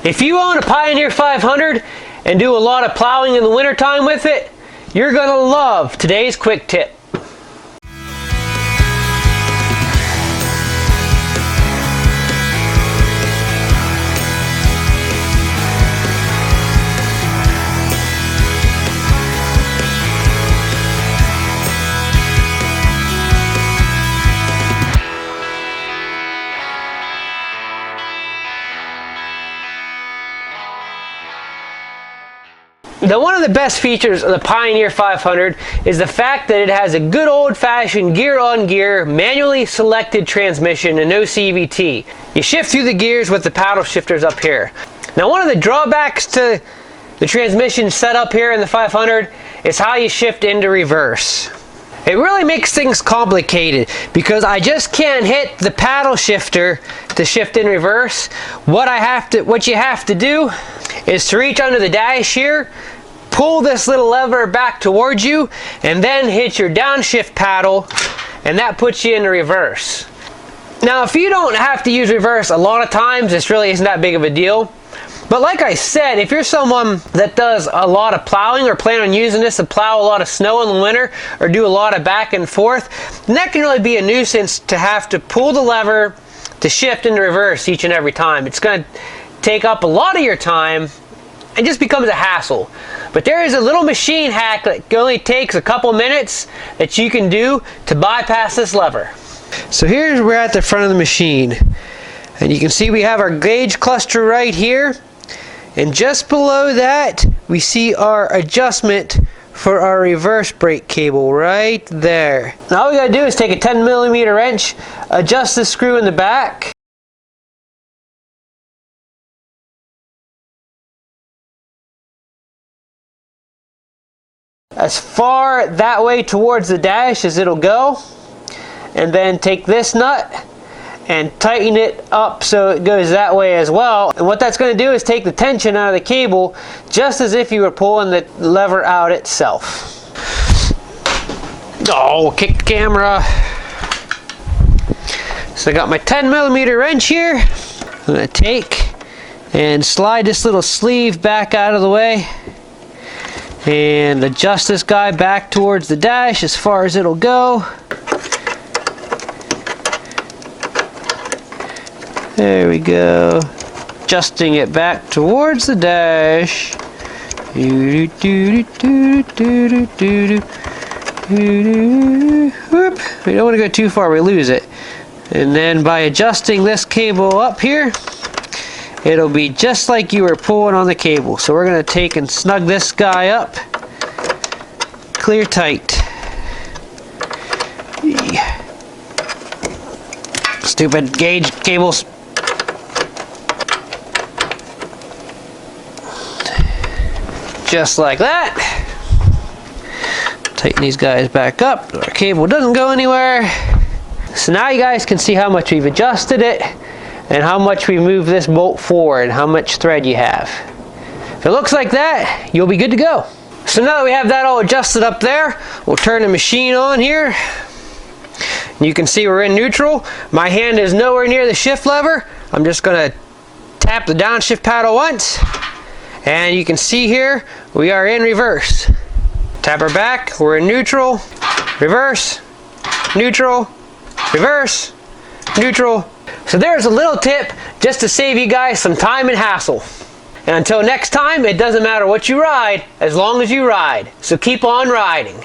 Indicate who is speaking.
Speaker 1: If you own a Pioneer 500 and do a lot of plowing in the wintertime with it, you're gonna love today's quick tip. Now, one of the best features of the Pioneer 500 is the fact that it has a good old-fashioned gear-on-gear, manually selected transmission and no CVT. You shift through the gears with the paddle shifters up here. Now, one of the drawbacks to the transmission setup here in the 500 is how you shift into reverse. It really makes things complicated because I just can't hit the paddle shifter to shift in reverse. What you have to do is to reach under the dash here, pull this little lever back towards you, and then hit your downshift paddle, and that puts you into reverse. Now, if you don't have to use reverse a lot of times, this really isn't that big of a deal. But like I said, if you're someone that does a lot of plowing or plan on using this to plow a lot of snow in the winter or do a lot of back and forth, then that can really be a nuisance to have to pull the lever to shift into reverse each and every time. It's going to take up a lot of your time and just becomes a hassle. But there is a little machine hack that only takes a couple minutes that you can do to bypass this lever. So we're at the front of the machine, and you can see we have our gauge cluster right here, and just below that we see our adjustment for our reverse brake cable right there. Now all we gotta do is take a 10mm wrench, adjust the screw in the back, as far that way towards the dash as it'll go, and then take this nut and tighten it up so it goes that way as well. And what that's going to do is take the tension out of the cable, just as if you were pulling the lever out itself. Oh, kick the camera. So I got my 10mm wrench here. I'm going to take and slide this little sleeve back out of the way and adjust this guy back towards the dash as far as it'll go. There we go. Adjusting it back towards the dash. Whoop. We don't want to go too far, we lose it. And then by adjusting this cable up here, it'll be just like you were pulling on the cable. So we're going to take and snug this guy up clear tight. Stupid gauge cables. Just like that. Tighten these guys back up. Our cable doesn't go anywhere. So now you guys can see how much we've adjusted it and how much we move this bolt forward, how much thread you have. If it looks like that, you'll be good to go. So now that we have that all adjusted up there, we'll turn the machine on here. You can see we're in neutral. My hand is nowhere near the shift lever. I'm just going to tap the downshift paddle once, and you can see here we are in reverse. Tap her back, we're in neutral, reverse, neutral, reverse, neutral. So there's a little tip just to save you guys some time and hassle. And until next time, it doesn't matter what you ride, as long as you ride. So keep on riding.